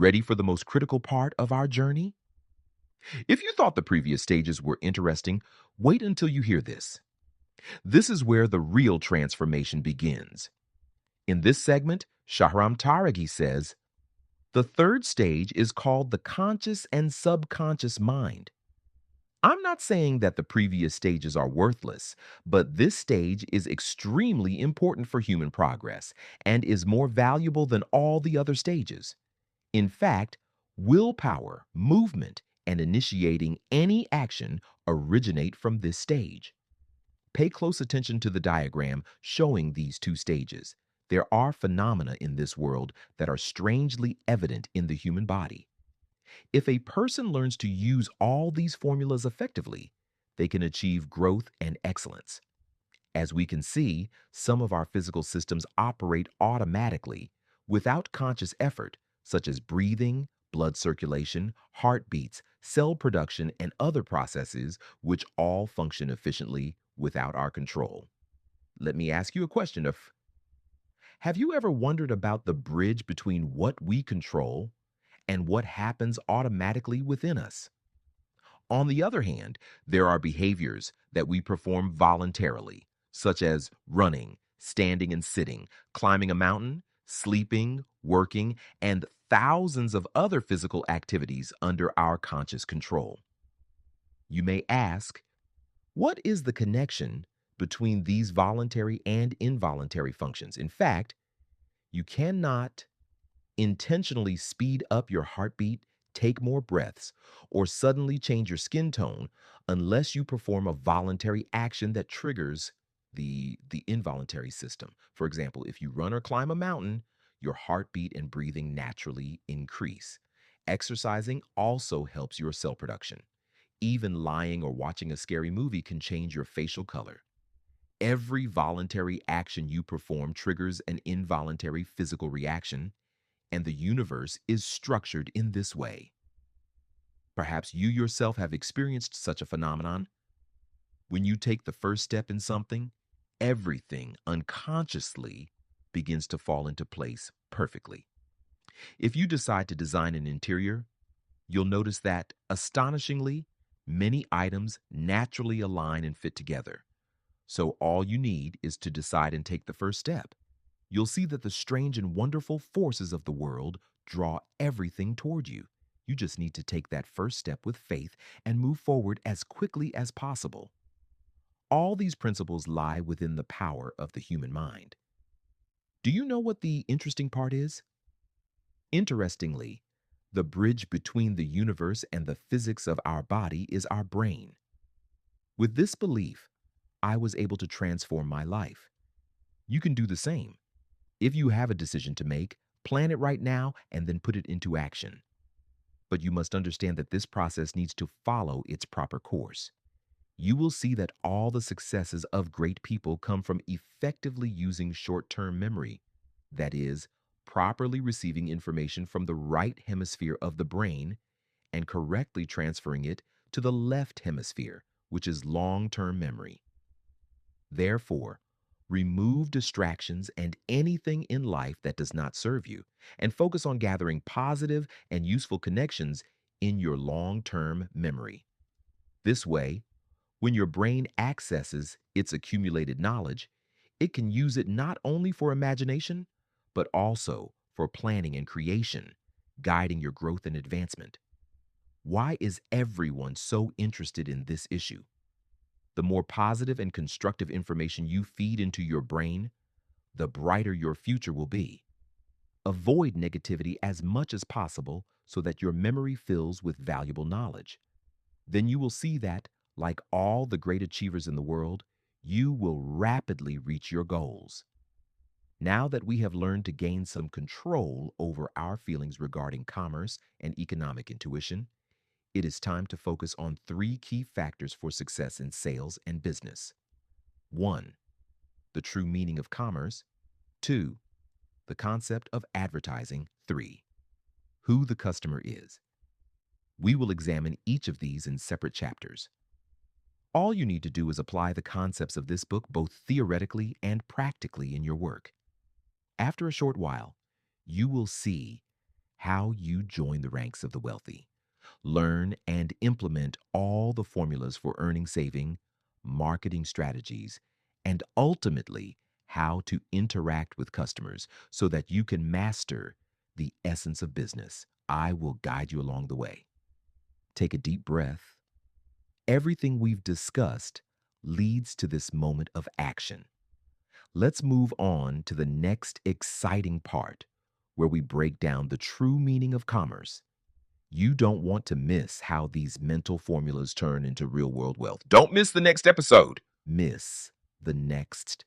Ready for the most critical part of our journey? If you thought the previous stages were interesting, wait until you hear this. This is where the real transformation begins. In this segment, Shahram Taraghi says, the third stage is called the conscious and subconscious mind. I'm not saying that the previous stages are worthless, but this stage is extremely important for human progress and is more valuable than all the other stages. In fact, willpower, movement, and initiating any action originate from this stage. Pay close attention to the diagram showing these two stages. There are phenomena in this world that are strangely evident in the human body. If a person learns to use all these formulas effectively, they can achieve growth and excellence. As we can see, some of our physical systems operate automatically without conscious effort, such as breathing, blood circulation, heartbeats, cell production, and other processes which all function efficiently without our control. Let me ask you a question of have you ever wondered about the bridge between what we control and what happens automatically within us? On the other hand, there are behaviors that we perform voluntarily, such as running, standing and sitting, climbing a mountain, sleeping, working, and thousands of other physical activities under our conscious control. You may ask, what is the connection between these voluntary and involuntary functions? In fact, you cannot intentionally speed up your heartbeat, take more breaths, or suddenly change your skin tone unless you perform a voluntary action that triggers the involuntary system. For example, if you run or climb a mountain, your heartbeat and breathing naturally increase. Exercising also helps your cell production. Even lying or watching a scary movie can change your facial color. Every voluntary action you perform triggers an involuntary physical reaction, and the universe is structured in this way. Perhaps you yourself have experienced such a phenomenon. When you take the first step in something, everything unconsciously begins to fall into place perfectly. If you decide to design an interior, you'll notice that, astonishingly, many items naturally align and fit together. So all you need is to decide and take the first step. You'll see that the strange and wonderful forces of the world draw everything toward you. You just need to take that first step with faith and move forward as quickly as possible. All these principles lie within the power of the human mind. Do you know what the interesting part is? Interestingly, the bridge between the universe and the physics of our body is our brain. With this belief, I was able to transform my life. You can do the same. If you have a decision to make, plan it right now and then put it into action. But you must understand that this process needs to follow its proper course. You will see that all the successes of great people come from effectively using short-term memory. That is, properly receiving information from the right hemisphere of the brain and correctly transferring it to the left hemisphere, which is long-term memory. Therefore, remove distractions and anything in life that does not serve you, and focus on gathering positive and useful connections in your long-term memory. This way, when your brain accesses its accumulated knowledge, it can use it not only for imagination, but also for planning and creation, guiding your growth and advancement. Why is everyone so interested in this issue? The more positive and constructive information you feed into your brain, the brighter your future will be. Avoid negativity as much as possible so that your memory fills with valuable knowledge. Then you will see that, like all the great achievers in the world, you will rapidly reach your goals. Now that we have learned to gain some control over our feelings regarding commerce and economic intuition, it is time to focus on three key factors for success in sales and business. 1. The true meaning of commerce. 2. The concept of advertising. 3. Who the customer is. We will examine each of these in separate chapters. All you need to do is apply the concepts of this book both theoretically and practically in your work. After a short while, you will see how you join the ranks of the wealthy. Learn and implement all the formulas for earning saving, marketing strategies, and ultimately how to interact with customers so that you can master the essence of business. I will guide you along the way. Take a deep breath. Everything we've discussed leads to this moment of action. Let's move on to the next exciting part where we break down the true meaning of commerce. You don't want to miss how these mental formulas turn into real world wealth. Don't miss the next episode. Miss the next